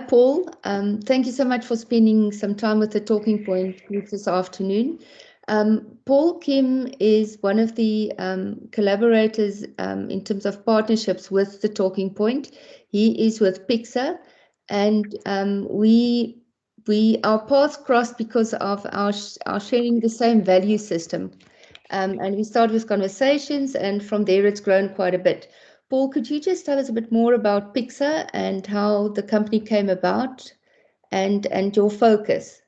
Paul. Thank you so much for spending some time with the Talking Point group this afternoon. Paul Kim is one of the collaborators in terms of partnerships with the Talking Point. He is with Pixar, and our paths crossed because of our sharing the same value system. And we started with conversations, and from there it's grown quite a bit. Paul, could you just tell us a bit more about Pixar and how the company came about and your focus?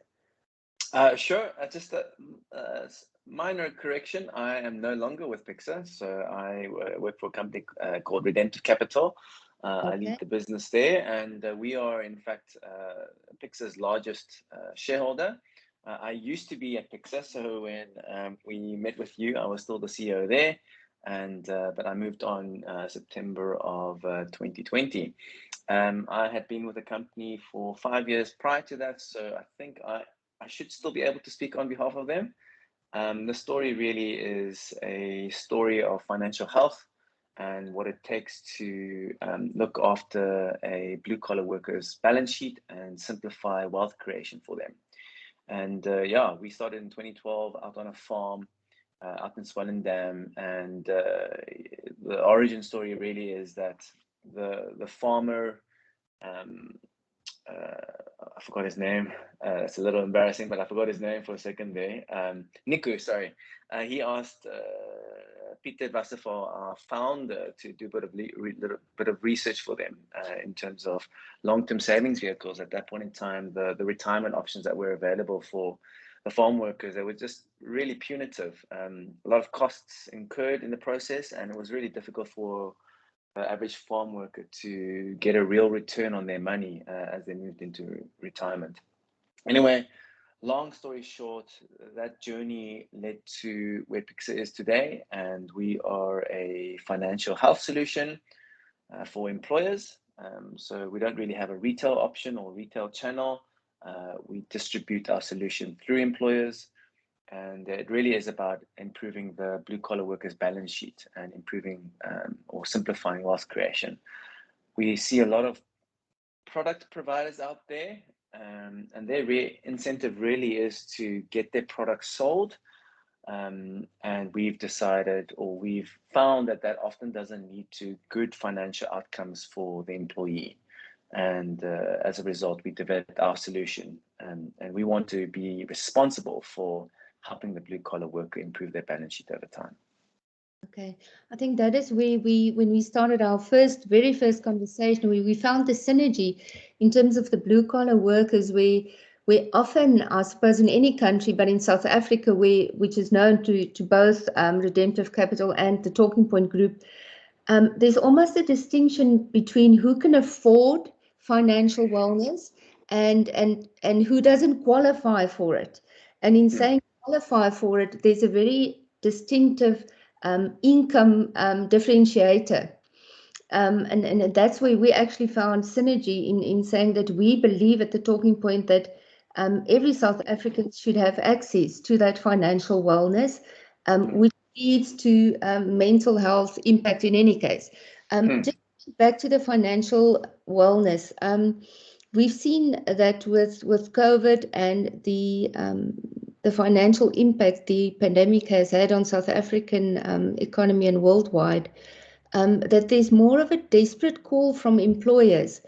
Sure. Just a minor correction. I am no longer with Pixar, so I work for a company called Redemptive Capital. I lead the business there, and we are, in fact, Pixar's largest shareholder. I used to be at Pixar, so when we met with you, I was still the CEO there, and but I moved on September of 2020. I had been with the company for 5 years prior to that, so I think I should still be able to speak on behalf of them. The story really is a story of financial health and what it takes to look after a blue-collar worker's balance sheet and simplify wealth creation for them. And yeah, we started in 2012 out on a farm out in Swellendam, and the origin story really is that the farmer, I forgot his name. It's a little embarrassing, but I forgot his name for a second there. Niku, sorry. He asked Peter Wasserval, our founder, to do a bit of research for them in terms of long-term savings vehicles. At that point in time, the retirement options that were available for the farm workers, they were just really punitive. A lot of costs incurred in the process, and it was really difficult for the average farm worker to get a real return on their money as they moved into retirement. Anyway, long story short, that journey led to where Pixar is today, and we are a financial health solution for employers. So we don't really have a retail option or retail channel. We distribute our solution through employers, and it really is about improving the blue-collar workers' balance sheet and improving or simplifying wealth creation. We see a lot of product providers out there, and their incentive really is to get their products sold. And we've decided, or we've found, that often doesn't lead to good financial outcomes for the employee. And as a result, we developed our solution, and we want to be responsible for helping the blue-collar worker improve their balance sheet over time. Okay, I think that is where when we started our very first conversation, we found the synergy in terms of the blue-collar workers, where often, I suppose, in any country, but in South Africa, which is known to both Redemptive Capital and the Talking Point Group, there's almost a distinction between who can afford financial wellness and who doesn't qualify for it. And in saying qualify for it, there's a very distinctive income differentiator. And that's where we actually found synergy in saying that we believe at the Talking Point that every South African should have access to that financial wellness, which leads to mental health impact in any case. Just back to the financial wellness. We've seen that with COVID and the financial impact the pandemic has had on South African economy and worldwide, that there's more of a desperate call from employers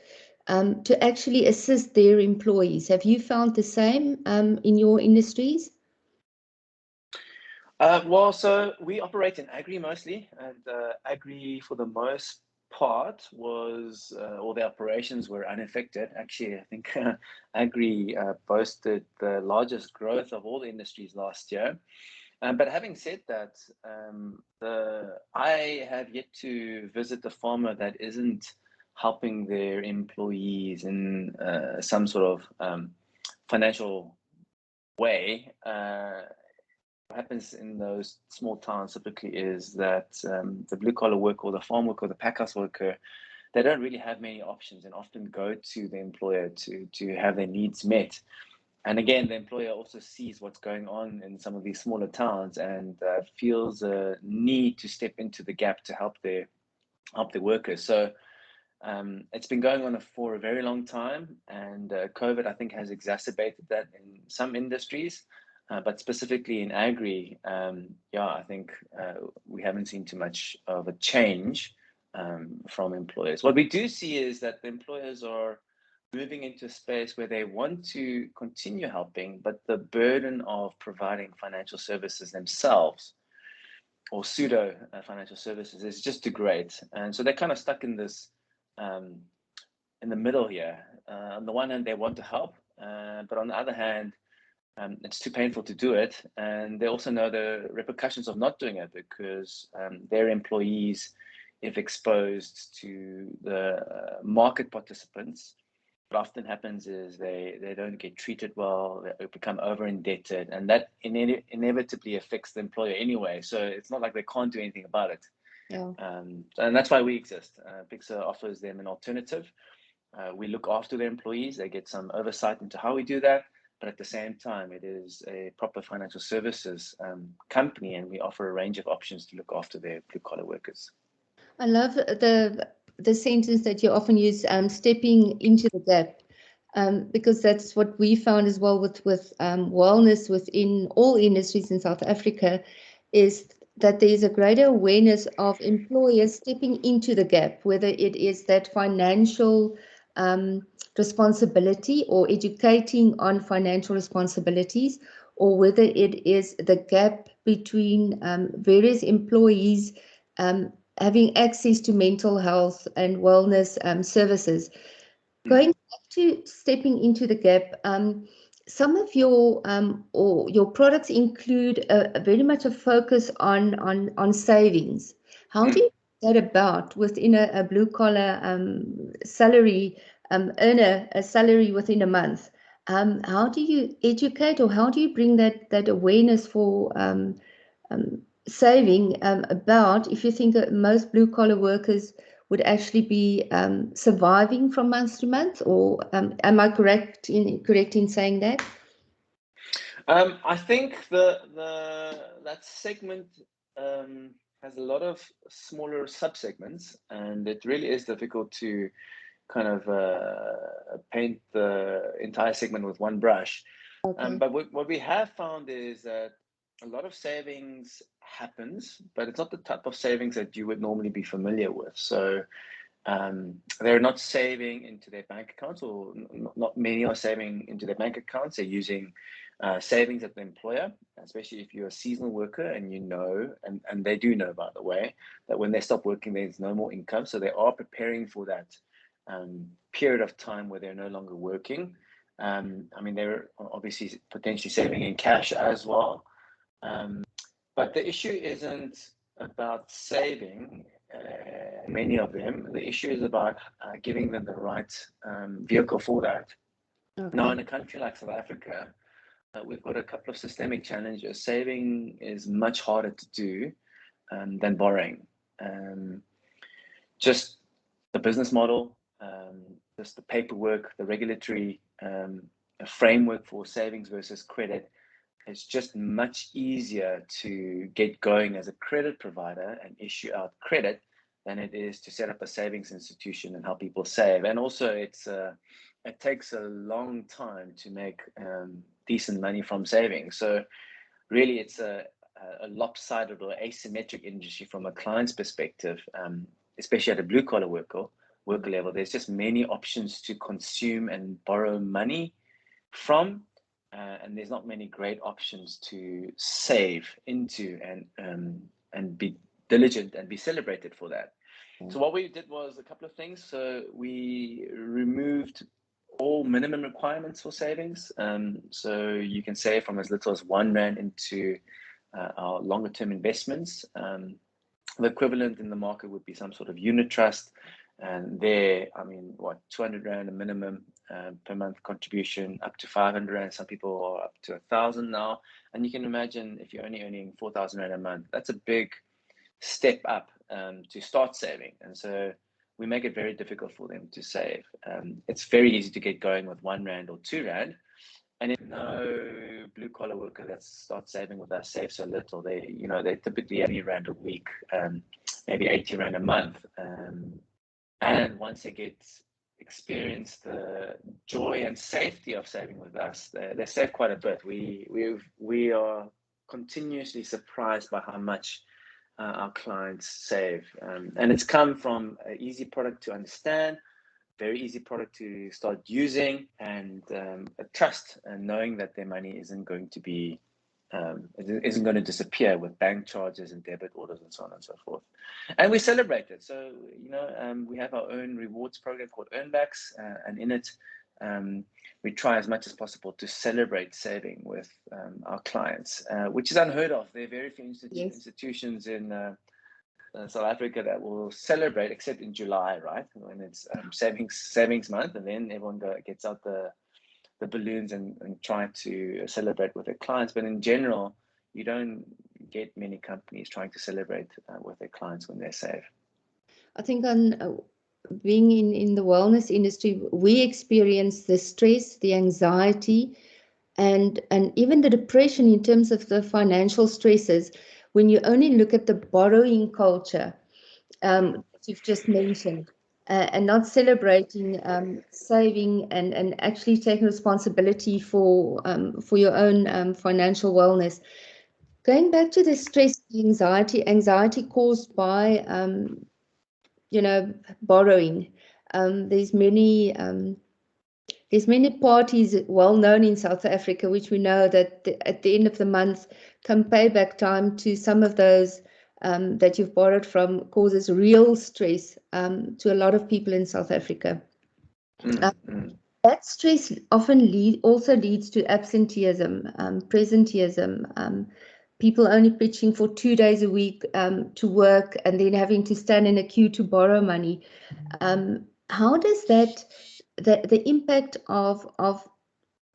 to actually assist their employees. Have you found the same in your industries? Well, so we operate in Agri mostly, and Agri, for the most part, was all the operations were unaffected. Actually, I think Agri boasted the largest growth of all the industries last year. But having said that, I have yet to visit a farmer that isn't helping their employees in some sort of financial way. What happens in those small towns typically is that the blue-collar worker or the farm worker or the packhouse worker, they don't really have many options and often go to the employer to have their needs met. And again, the employer also sees what's going on in some of these smaller towns and feels a need to step into the gap to help their workers. So It's been going on for a very long time, and COVID, I think, has exacerbated that in some industries, but specifically in Agri, yeah, I think we haven't seen too much of a change from employers. What we do see is that the employers are moving into a space where they want to continue helping, but the burden of providing financial services themselves or pseudo financial services is just too great. And so they're kind of stuck in this in the middle here. On the one hand, they want to help, but on the other hand, it's too painful to do it. And they also know the repercussions of not doing it because their employees, if exposed to the market participants, what often happens is they don't get treated well, they become over indebted, and that inevitably affects the employer anyway. So it's not like they can't do anything about it. Yeah. And that's why we exist. Pixar offers them an alternative. We look after their employees, they get some oversight into how we do that, but at the same time, it is a proper financial services company, and we offer a range of options to look after their blue collar workers. I love the sentence that you often use, stepping into the gap, because that's what we found as well with wellness within all industries in South Africa, is that there is a greater awareness of employers stepping into the gap, whether it is that financial responsibility or educating on financial responsibilities, or whether it is the gap between various employees having access to mental health and wellness services. Going back to stepping into the gap, some of your or your products include a very much a focus on savings. How do you get that about within a blue collar salary earner, a salary within a month? How do you educate, or how do you bring that awareness for saving about, if you think that most blue collar workers would actually be surviving from month to month, or am I correct in saying that? I think that segment has a lot of smaller subsegments, and it really is difficult to kind of paint the entire segment with one brush. Okay. But what we have found is that a lot of savings happens, but it's not the type of savings that you would normally be familiar with. So they're not saving into their bank accounts, or not many are saving into their bank accounts. They're using savings at the employer, especially if you're a seasonal worker and you know, and they do know, by the way, that when they stop working, there's no more income. So they are preparing for that period of time where they're no longer working. I mean, they're obviously potentially saving in cash as well. But the issue isn't about saving, many of them. The issue is about giving them the right vehicle for that. Okay. Now, in a country like South Africa, we've got a couple of systemic challenges. Saving is much harder to do than borrowing. Just the business model, just the paperwork, the regulatory framework for savings versus credit. It's just much easier to get going as a credit provider and issue out credit than it is to set up a savings institution and help people save. And also, it takes a long time to make decent money from savings. So really, it's a lopsided or asymmetric industry from a client's perspective, especially at a blue collar worker level. There's just many options to consume and borrow money from. And there's not many great options to save into and be diligent and be celebrated for that. So what we did was a couple of things. So we removed all minimum requirements for savings. So you can save from as little as R1 into our longer term investments. The equivalent in the market would be some sort of unit trust. And there, I mean, what, R200 a minimum per month contribution, up to R500. Some people are up to 1,000 now. And you can imagine if you're only earning R4,000 a month, that's a big step up to start saving. And so we make it very difficult for them to save. It's very easy to get going with R1 or R2. And if no blue collar worker that starts saving with us saves so little, they typically only R1 a week, maybe R80 a month. And once they experience the joy and safety of saving with us, they save quite a bit. We are continuously surprised by how much our clients save, and it's come from an easy product to understand, very easy product to start using, and a trust and knowing that their money isn't going to be isn't going to disappear with bank charges and debit orders and so on and so forth. And we celebrate it. So, we have our own rewards program called Earnbacks, and in it, we try as much as possible to celebrate saving with our clients, which is unheard of. There are very few Yes. institutions in South Africa that will celebrate, except in July, right, when it's savings month, and then everyone gets out the balloons and try to celebrate with their clients. But in general, you don't get many companies trying to celebrate with their clients when they save. I think on being in the wellness industry, we experience the stress, the anxiety, and even the depression in terms of the financial stresses when you only look at the borrowing culture that you've just mentioned, and not celebrating saving and actually taking responsibility for your own financial wellness. Going back to the stress, the anxiety caused by borrowing. There's many parties well known in South Africa, which we know that at the end of the month, come payback time to some of those that you've borrowed from causes real stress to a lot of people in South Africa. That stress often also leads to absenteeism, presenteeism, people only pitching for 2 days a week to work and then having to stand in a queue to borrow money. How does the impact of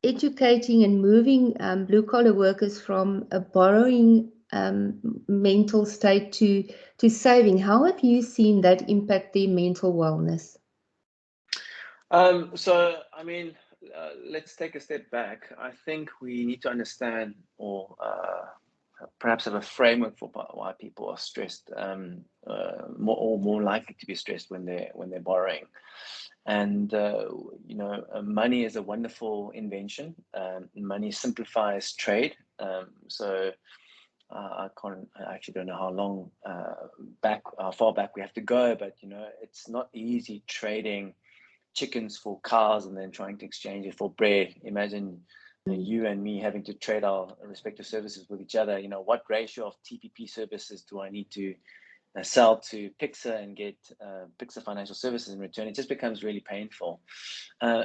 educating and moving blue collar workers from a borrowing mental state to saving, how have you seen that impact their mental wellness? So, I mean, let's take a step back. I think we need to understand, or perhaps have a framework for why people are stressed, more likely to be stressed when they're borrowing. And money is a wonderful invention. Money simplifies trade. So I actually don't know how long far back we have to go, but it's not easy trading chickens for cows and then trying to exchange it for bread. Imagine you and me having to trade our respective services with each other. What ratio of TPP services do I need to sell to Pixa and get Pixa financial services in return? It just becomes really painful.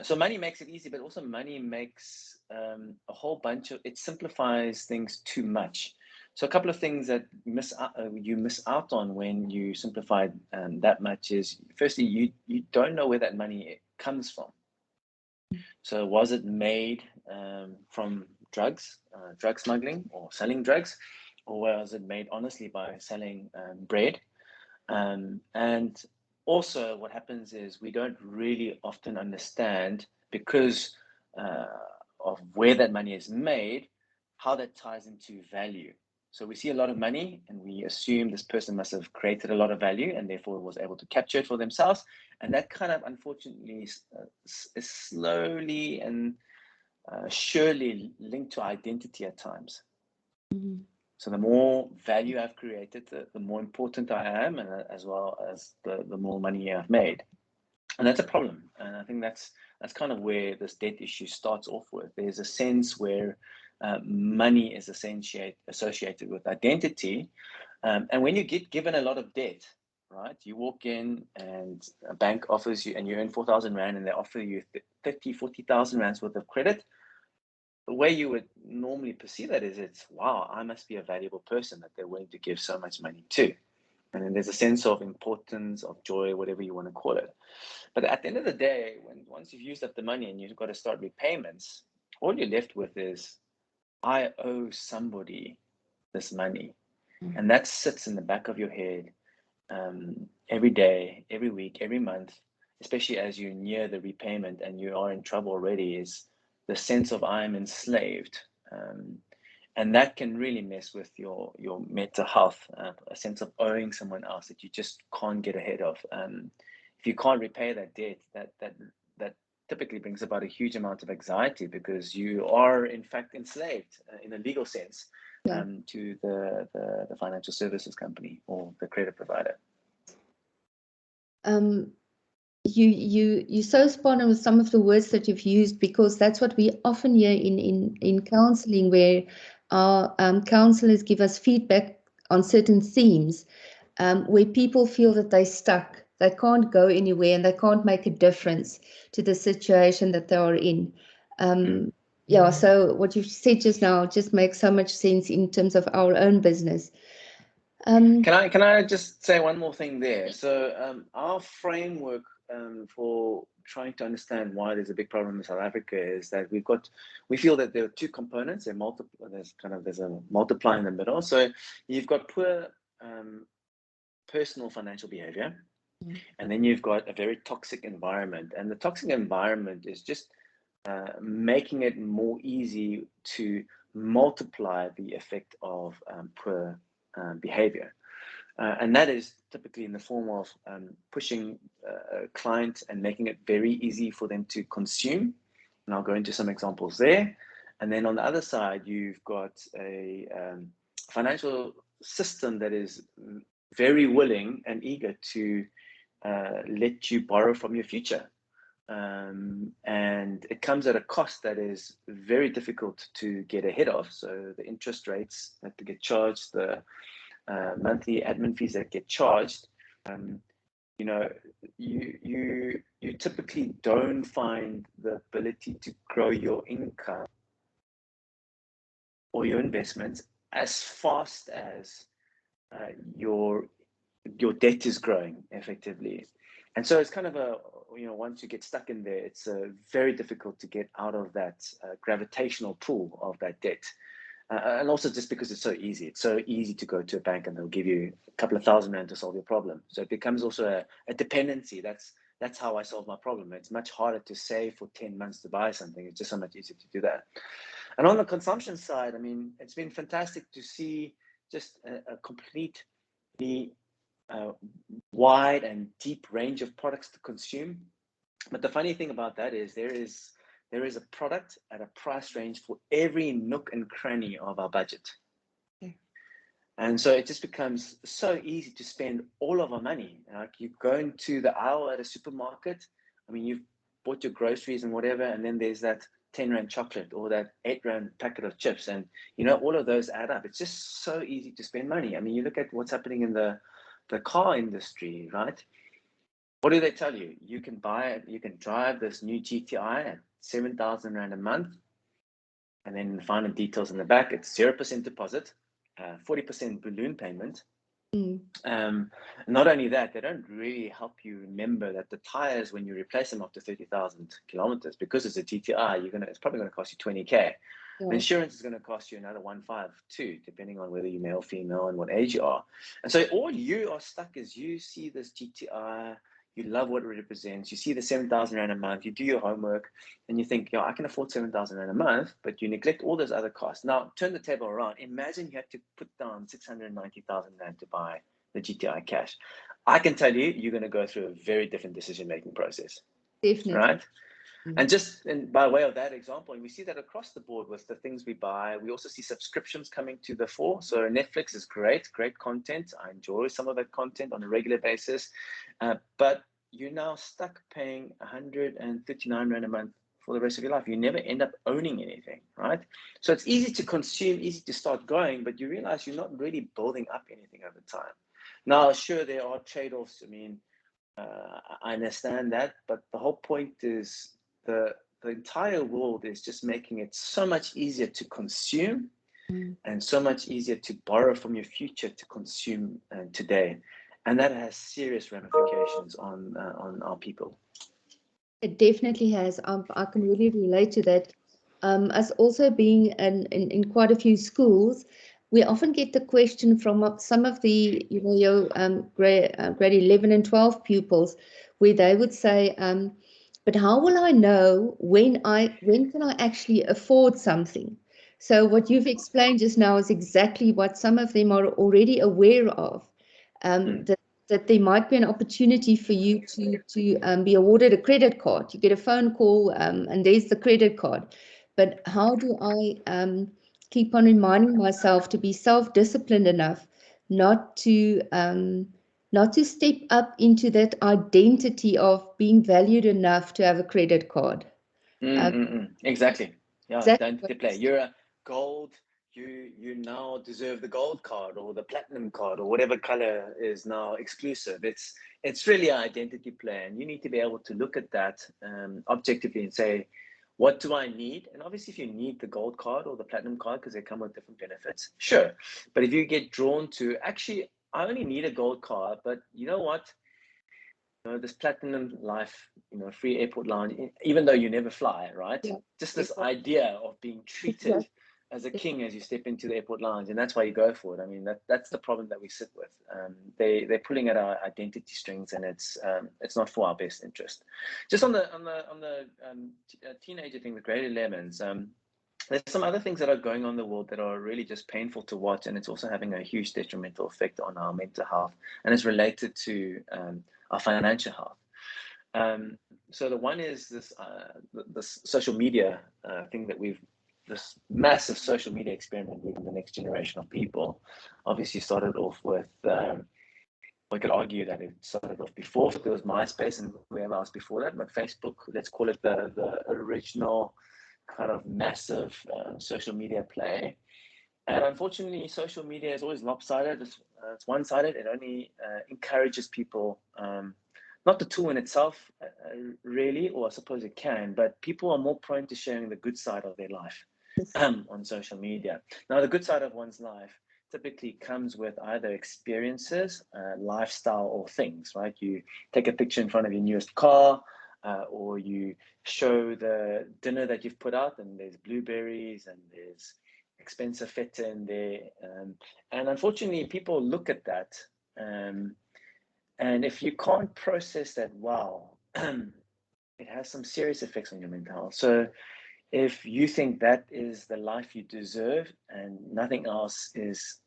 So money makes it easy, but also money makes a whole bunch of, it simplifies things too much. So a couple of things that you miss out on when you simplify that much is, firstly, you don't know where that money comes from. So was it made from drug smuggling or selling drugs, or was it made honestly by selling bread? And also what happens is we don't really often understand, because of where that money is made, how that ties into value. So we see a lot of money and we assume this person must have created a lot of value and therefore was able to capture it for themselves. And that kind of, unfortunately, is slowly and surely linked to identity at times. Mm-hmm. So the more value I've created, the more important I am, and as well as the more money I've made. And that's a problem. And I think that's kind of where this debt issue starts off with. There's a sense where money is associated with identity. And when you get given a lot of debt, right, you walk in and a bank offers you, and you earn 4,000 Rand, and they offer you 30,000, 40,000 Rands worth of credit. The way you would normally perceive that is, it's, wow, I must be a valuable person that they're willing to give so much money to. And then there's a sense of importance, of joy, whatever you want to call it. But at the end of the day, once you've used up the money and you've got to start repayments, all you're left with is, I owe somebody this money. Mm-hmm. And that sits in the back of your head every day, every week, every month, especially as you near the repayment and you are in trouble already, is the sense of I am enslaved. And that can really mess with your mental health, a sense of owing someone else that you just can't get ahead of. if you can't repay that debt, that typically brings about a huge amount of anxiety, because you are in fact enslaved in a legal sense to the financial services company or the credit provider. You're so spot on with some of the words that you've used, because that's what we often hear in counseling, where our counselors give us feedback on certain themes, where people feel that they're stuck, they can't go anywhere, and they can't make a difference to the situation that they are in. Yeah, so what you've said just now just makes so much sense in terms of our own business. Can I just say one more thing there? So our framework for trying to understand why there's a big problem in South Africa is that we feel that there are two components. There's a multiply in the middle. So you've got poor personal financial behavior, and then you've got a very toxic environment. And the toxic environment is just making it more easy to multiply the effect of poor behavior. And that is typically in the form of pushing a client and making it very easy for them to consume. And I'll go into some examples there. And then on the other side, you've got a financial system that is very willing and eager to let you borrow from your future. And it comes at a cost that is very difficult to get ahead of. So the interest rates that get charged, the monthly admin fees that get charged, you typically don't find the ability to grow your income or your investments as fast as your debt is growing effectively. And so it's kind of once you get stuck in there, it's very difficult to get out of that gravitational pull of that debt. And also just because it's so easy. It's so easy to go to a bank and they'll give you a couple of $1,000 to solve your problem. So it becomes also a dependency. That's how I solve my problem. It's much harder to save for 10 months to buy something. It's just so much easier to do that. And on the consumption side, I mean, it's been fantastic to see just a completely wide and deep range of products to consume. But the funny thing about that is there is a product at a price range for every nook and cranny of our budget. Okay. And so it just becomes so easy to spend all of our money. Like you go into the aisle at a supermarket, I mean, you've bought your groceries and whatever, and then there's that 10 Rand chocolate or that 8 Rand packet of chips. And, all of those add up. It's just so easy to spend money. I mean, you look at what's happening in the car industry, right? What do they tell you? You can drive this new GTI at 7,000 Rand a month, and then the finer details in the back, it's 0% deposit, 40% balloon payment. Not only that, they don't really help you remember that the tires, when you replace them after 30,000 kilometers, because it's a GTI, it's probably going to cost you 20K. Yeah. Insurance is going to cost you another 152, depending on whether you're male, female, and what age you are. And so all you are stuck is you see this GTI, you love what it represents, you see the 7,000 Rand a month, you do your homework, and you think, I can afford 7,000 Rand a month, but you neglect all those other costs. Now, turn the table around. Imagine you had to put down 690,000 Rand to buy the GTI cash. I can tell you, you're going to go through a very different decision-making process. Definitely. Right? And by way of that example, we see that across the board with the things we buy. We also see subscriptions coming to the fore. So Netflix is great content. I enjoy some of that content on a regular basis. But you're now stuck paying 139 Rand a month for the rest of your life. You never end up owning anything, right? So it's easy to consume, easy to start going, but you realize you're not really building up anything over time. Now, sure, there are trade-offs. I mean, I understand that, but the whole point is the entire world is just making it so much easier to consume and so much easier to borrow from your future to consume today. And that has serious ramifications on our people. It definitely has. I can really relate to that. As also being in quite a few schools, we often get the question from some of the, your grade 11 and 12 pupils, where they would say, but how will I know when can I actually afford something? So what you've explained just now is exactly what some of them are already aware of. that there might be an opportunity for you to be awarded a credit card. You get a phone call, and there's the credit card. But how do I keep on reminding myself to be self-disciplined enough not to step up into that identity of being valued enough to have a credit card? Exactly. Yeah, Exactly what identity you play. You're a gold. You now deserve the gold card or the platinum card or whatever color is now exclusive. It's really an identity play, and you need to be able to look at that objectively and say, what do I need? And obviously, if you need the gold card or the platinum card because they come with different benefits, sure. But if you get drawn to, actually, I only need a gold card, but you know what? This platinum life, free airport lounge, even though you never fly, right? Yeah, Just this exactly. idea of being treated as a king as you step into the airport lounge, and that's why you go for it. I mean, that's the problem that we sit with. They're pulling at our identity strings, and it's not for our best interest. Just on the teenager thing with grade 11s. There's some other things that are going on in the world that are really just painful to watch, and it's also having a huge detrimental effect on our mental health, and it's related to our financial health. So the one is this social media thing that this massive social media experiment with the next generation of people. Obviously started off with, we could argue that it started off before, there was MySpace and whoever else before that, but Facebook, let's call it the original kind of massive social media play. And unfortunately, social media is always lopsided. It's one-sided. It only encourages people, not the tool in itself, really, or I suppose it can, but people are more prone to sharing the good side of their life on social media. Now, the good side of one's life typically comes with either experiences, lifestyle, or things, right? You take a picture in front of your newest car, or you show the dinner that you've put out, and there's blueberries and there's expensive feta in there. And unfortunately, people look at that. And if you can't process that, wow, it has some serious effects on your mental health. So if you think that is the life you deserve and nothing else is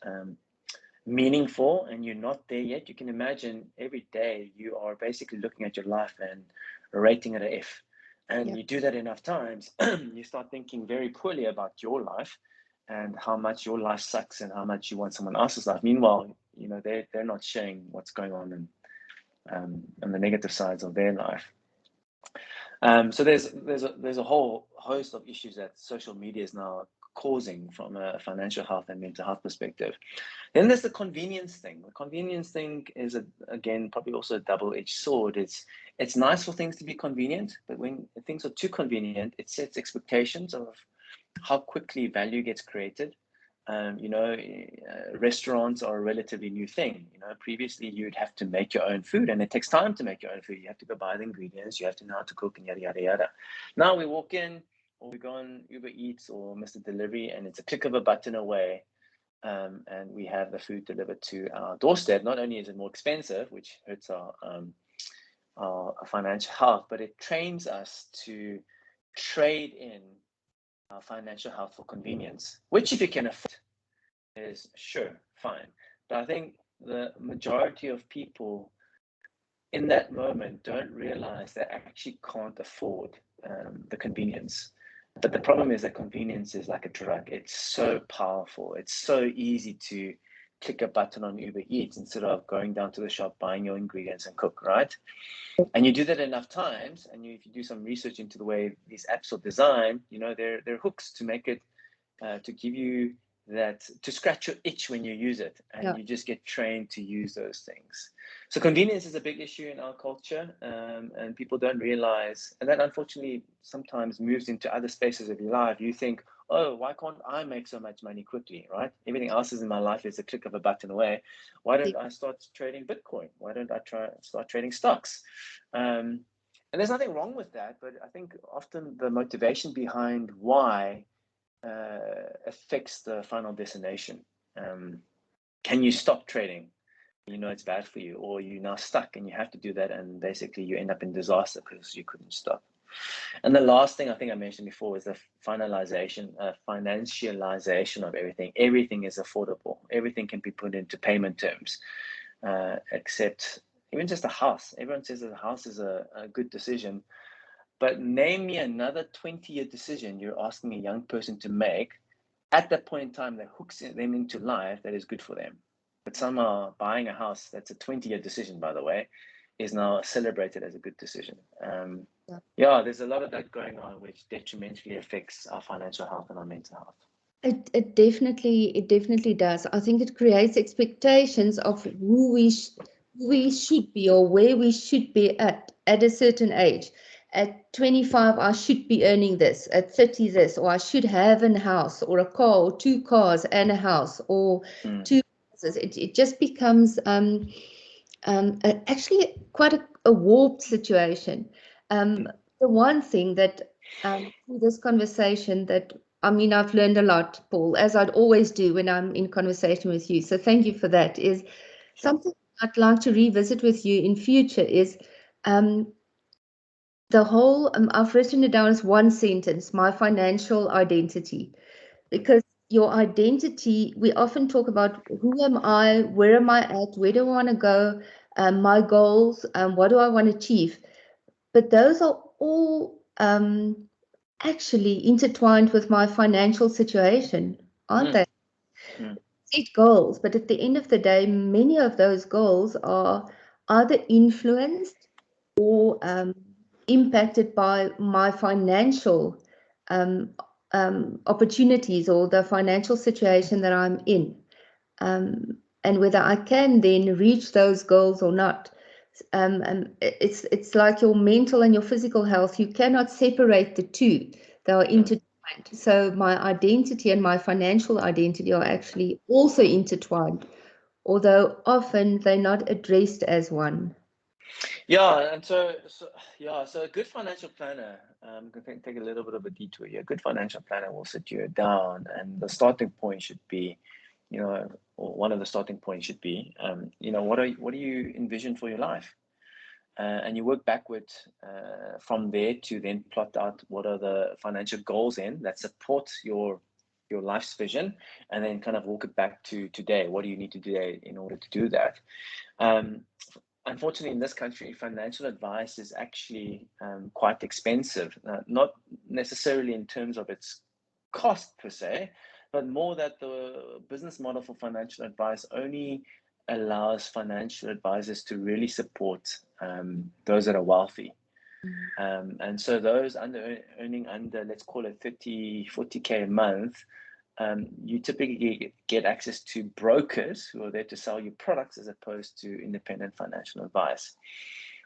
meaningful and you're not there yet, you can imagine every day you are basically looking at your life and rating it a F. And you do that enough times, you start thinking very poorly about your life and how much your life sucks and how much you want someone else's life. Meanwhile, they're not sharing what's going on and the negative sides of their life. So there's a whole host of issues that social media is now causing from a financial health and mental health perspective. Then there's the convenience thing. The convenience thing is again probably also a double-edged sword. It's nice for things to be convenient, but when things are too convenient, it sets expectations of how quickly value gets created. Restaurants are a relatively new thing. Previously you'd have to make your own food, and it takes time to make your own food. You have to go buy the ingredients, you have to know how to cook, and yada yada yada. Now we walk in, or we go on Uber Eats or Mr. Delivery, and it's a click of a button away, and we have the food delivered to our doorstep. Not only is it more expensive, which hurts our financial health, but it trains us to trade in our financial health for convenience, which if you can afford is sure, fine. But I think the majority of people in that moment don't realize they actually can't afford the convenience. But the problem is that convenience is like a drug. It's so powerful. It's so easy to click a button on Uber Eats instead of going down to the shop, buying your ingredients and cook, right? And you do that enough times, and if you do some research into the way these apps are designed, they're hooks to make it, to give you that, to scratch your itch when you use it, and you just get trained to use those things. So convenience is a big issue in our culture, and people don't realize, and that unfortunately sometimes moves into other spaces of your life. You think, oh, why can't I make so much money quickly, right? Everything else is in my life is a click of a button away. Why don't I start trading Bitcoin? Why don't I start trading stocks? And there's nothing wrong with that, but I think often the motivation behind why affects the final destination. Can you stop trading? It's bad for you, or you're now stuck and you have to do that, and basically you end up in disaster because you couldn't stop. And the last thing I think I mentioned before is the financialization of everything. Everything is affordable. Everything can be put into payment terms. accept even just a house. Everyone says that a house is a good decision, but name me another 20-year decision you're asking a young person to make at that point in time that hooks them into life that is good for them. But somehow buying a house, that's a 20-year decision, by the way, is now celebrated as a good decision. Yeah, there's a lot of that going on, which detrimentally affects our financial health and our mental health. It definitely does. I think it creates expectations of who we should be or where we should be at a certain age. At 25, I should be earning this. At 30, this, or I should have a house or a car or two cars and a house or two houses. It just becomes actually quite a warped situation. The one thing that through this conversation that I mean, I've learned a lot, Paul, as I'd always do when I'm in conversation with you. So thank you for that. Is something I'd like to revisit with you in future is the whole, I've written it down as one sentence, my financial identity. Because your identity, we often talk about who am I, where am I at, where do I want to go, my goals, what do I want to achieve. But those are all actually intertwined with my financial situation, aren't they? Set goals, but at the end of the day, many of those goals are either influenced or impacted by my financial opportunities or the financial situation that I'm in, and whether I can then reach those goals or not. And it's like your mental and your physical health. You cannot separate the two. They are intertwined. So my identity and my financial identity are actually also intertwined, although often they're not addressed as one. Yeah, and so a good financial planner, can take a little bit of a detour here. A good financial planner will sit you down, and the starting point should be, or one of the starting points should be, what do you envision for your life? And you work backwards from there to then plot out what are the financial goals that support your life's vision, and then kind of walk it back to today. What do you need to do today in order to do that? Unfortunately, in this country, financial advice is actually quite expensive, not necessarily in terms of its cost per se, but more that the business model for financial advice only allows financial advisors to really support those that are wealthy. And so those earning under, let's call it 40K a month, you typically get access to brokers who are there to sell you products as opposed to independent financial advice.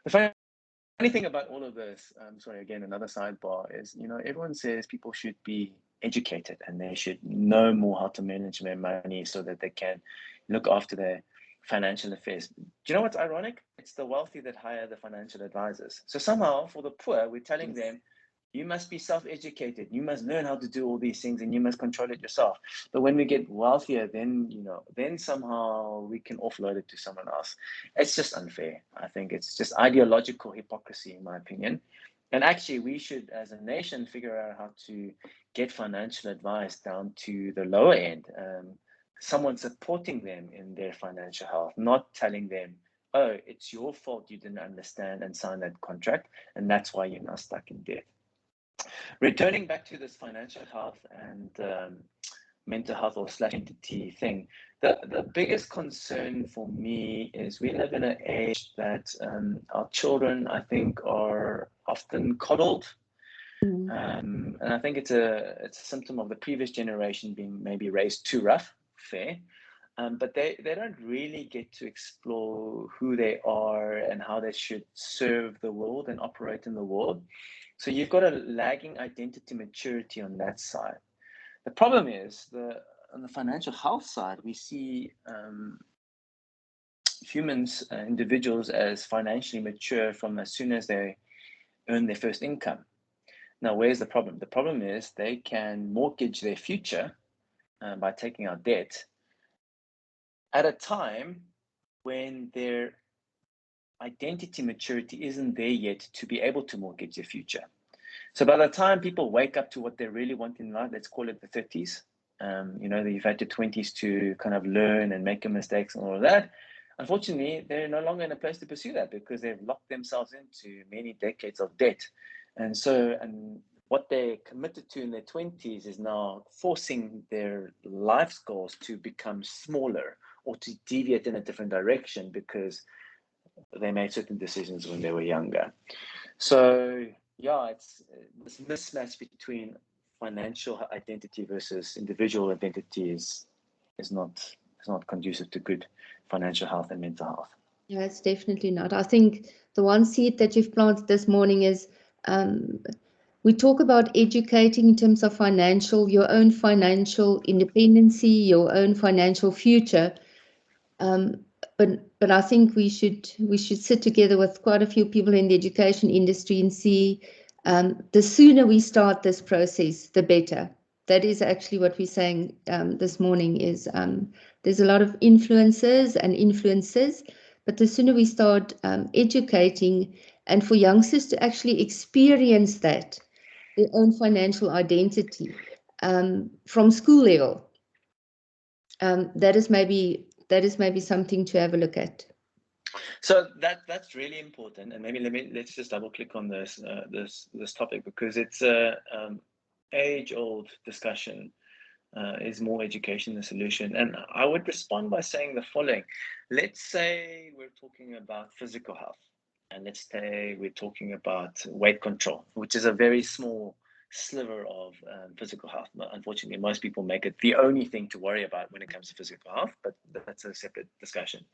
The funny thing about all of this, sorry, again, another sidebar is, everyone says people should be educated and they should know more how to manage their money so that they can look after their financial affairs. Do you know what's ironic? It's the wealthy that hire the financial advisors. So somehow for the poor, we're telling them, you must be self-educated. You must learn how to do all these things and you must control it yourself. But when we get wealthier, then, then somehow we can offload it to someone else. It's just unfair. I think it's just ideological hypocrisy, in my opinion. And actually, we should, as a nation, figure out how to get financial advice down to the lower end. Someone supporting them in their financial health, not telling them, oh, it's your fault you didn't understand and sign that contract, and that's why you're now stuck in debt. Returning back to this financial health and mental health or / entity thing, the biggest concern for me is we live in an age that our children, I think, are often coddled. And I think it's a symptom of the previous generation being maybe raised too rough, fair. But they don't really get to explore who they are and how they should serve the world and operate in the world. So you've got a lagging identity maturity on that side. The problem is on the financial health side, we see humans, individuals, as financially mature from as soon as they earn their first income. Now, where's the problem? The problem is they can mortgage their future by taking out debt at a time when their identity maturity isn't there yet to be able to mortgage their future. So by the time people wake up to what they really want in life, let's call it the 30s, you've had your 20s to kind of learn and make your mistakes and all of that. unfortunately, they're no longer in a place to pursue that because they've locked themselves into many decades of debt. And so, what they committed to in their 20s is now forcing their life goals to become smaller or to deviate in a different direction because they made certain decisions when they were younger. So, yeah, it's this mismatch between financial identity versus individual identity is not conducive to good financial health and mental health. Yeah, it's definitely not. I think the one seed that you've planted this morning is we talk about educating in terms of your own financial independency, your own financial future. But I think we should sit together with quite a few people in the education industry and see the sooner we start this process, the better. That is actually what we're saying this morning is there's a lot of influencers and influences, but the sooner we start educating and for youngsters to actually experience that, their own financial identity from school level, that is maybe something to have a look at. So that's really important, and let's just double click on this topic because it's a age-old discussion. Is more education the solution? And I would respond by saying the following. Let's say we're talking about physical health, and let's say we're talking about weight control, which is a very small sliver of physical health. Unfortunately, most people make it the only thing to worry about when it comes to physical health, but that's a separate discussion.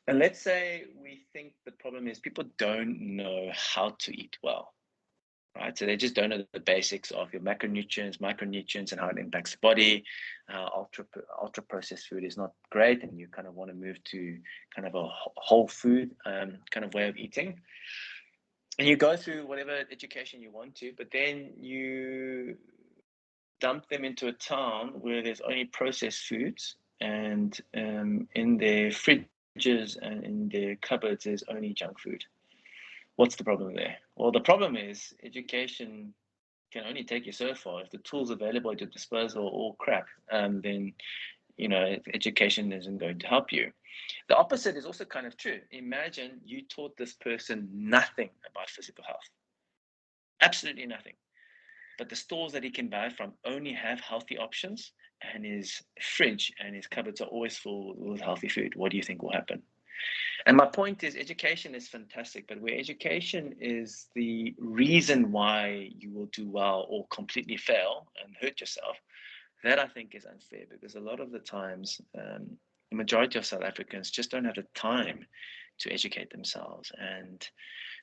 And let's say we think the problem is people don't know how to eat well. Right, so they just don't know the basics of your macronutrients, micronutrients, and how it impacts the body. Ultra processed food is not great, and you kind of want to move to kind of a whole food kind of way of eating. And you go through whatever education you want to, but then you dump them into a town where there's only processed foods, and in their fridges and in their cupboards there's only junk food. What's the problem there? Well, the problem is education can only take you so far. If the tools available at your disposal are all crap, then education isn't going to help you. The opposite is also kind of true. Imagine you taught this person nothing about physical health, absolutely nothing. But the stores that he can buy from only have healthy options, and his fridge and his cupboards are always full with healthy food. What do you think will happen? And my point is education is fantastic, but where education is the reason why you will do well or completely fail and hurt yourself, that I think is unfair, because a lot of the times, the majority of South Africans just don't have the time to educate themselves, and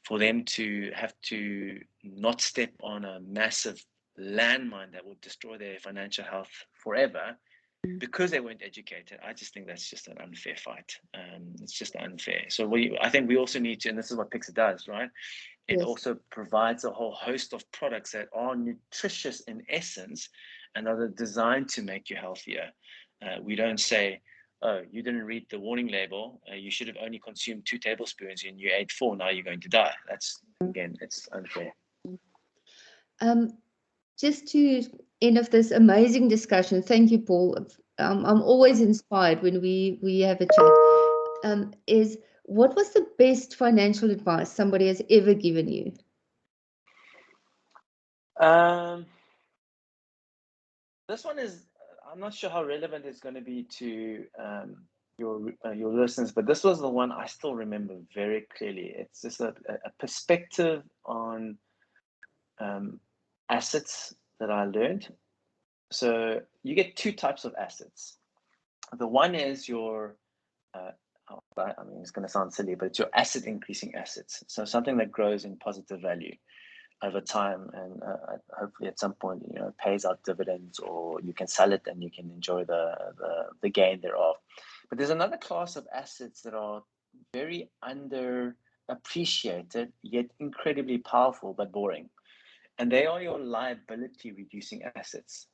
for them to have to not step on a massive landmine that will destroy their financial health forever because they weren't educated, I just think that's just an unfair fight. It's just unfair. So I think we also need to, and this is what Pixar does, right? It also provides a whole host of products that are nutritious in essence and are designed to make you healthier. We don't say, oh, you didn't read the warning label. You should have only consumed 2 tablespoons and you ate 4. Now you're going to die. That's, again, it's unfair. Just to end of this amazing discussion, thank you, Paul. I'm always inspired when we have a chat. Is what was the best financial advice somebody has ever given you? This one is, I'm not sure how relevant it's going to be to your listeners, but this was the one I still remember very clearly. It's just a perspective on assets that I learned. So you get 2 types of assets. The one is your, it's going to sound silly, but it's your asset increasing assets. So something that grows in positive value over time, and hopefully at some point, pays out dividends, or you can sell it and you can enjoy the gain thereof. But there's another class of assets that are very underappreciated, yet incredibly powerful but boring. And they are your liability reducing assets.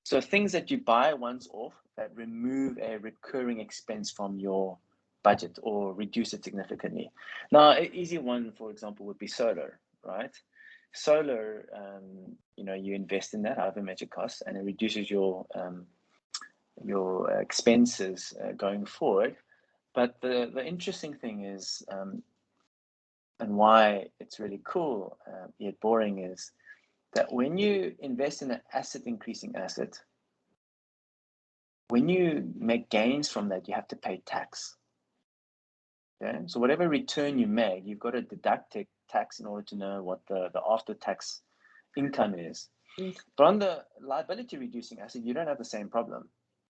So things that you buy once off that remove a recurring expense from your budget or reduce it significantly. Now, an easy one, for example, would be solar, right? Solar, you invest in that, however much it costs, and it reduces your expenses going forward. But the interesting thing is, and why it's really cool, yet boring, is that when you invest in an asset increasing asset, when you make gains from that, you have to pay tax. Okay? So whatever return you make, you've got to deduct tax in order to know what the after-tax income is. Yes. But on the liability reducing asset, you don't have the same problem.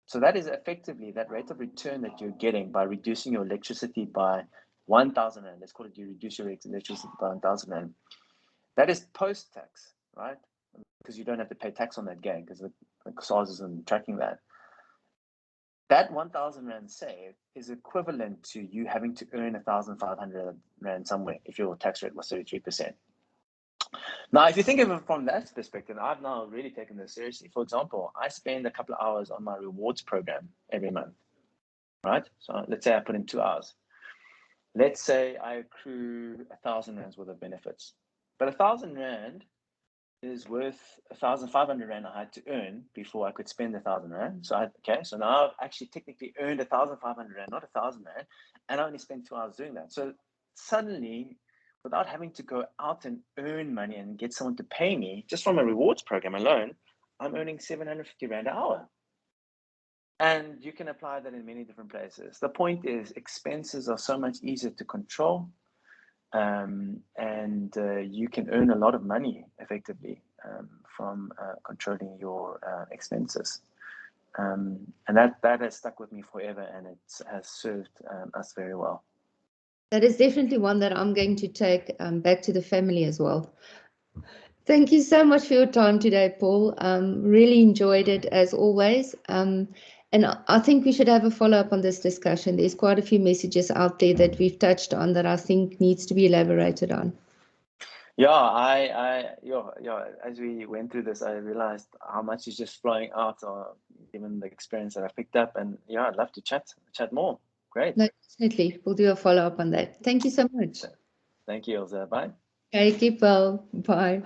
So that is effectively that rate of return that you're getting by reducing your electricity by 1,000 rand. Let's call it, you reduce your electricity by 1,000 rand. That is post-tax, right? Because you don't have to pay tax on that gain because the SARS isn't tracking that. That 1,000 rand saved is equivalent to you having to earn 1,500 rand somewhere if your tax rate was 33%. Now, if you think of it from that perspective, I've now really taken this seriously. For example, I spend a couple of hours on my rewards program every month, right? So let's say I put in 2 hours. Let's say I accrue 1,000 rands worth of benefits, but 1,000 rand is worth 1,500 rand I had to earn before I could spend 1,000 rand. So so now I've actually technically earned 1,500 rand, not 1,000 rand, and I only spent 2 hours doing that. So suddenly, without having to go out and earn money and get someone to pay me, just from a rewards program alone, I'm earning 750 rand an hour. And you can apply that in many different places. The point is, expenses are so much easier to control, and you can earn a lot of money effectively from controlling your expenses. And that has stuck with me forever, and it has served us very well. That is definitely one that I'm going to take back to the family as well. Thank you so much for your time today, Paul. Really enjoyed it as always. And I think we should have a follow-up on this discussion. There's quite a few messages out there that we've touched on that I think needs to be elaborated on. Yeah, as we went through this, I realized how much is just flowing out, given the experience that I picked up. And yeah, I'd love to chat more. Great. No, definitely. We'll do a follow-up on that. Thank you so much. Thank you, Ilse. Bye. Okay, keep well. Bye.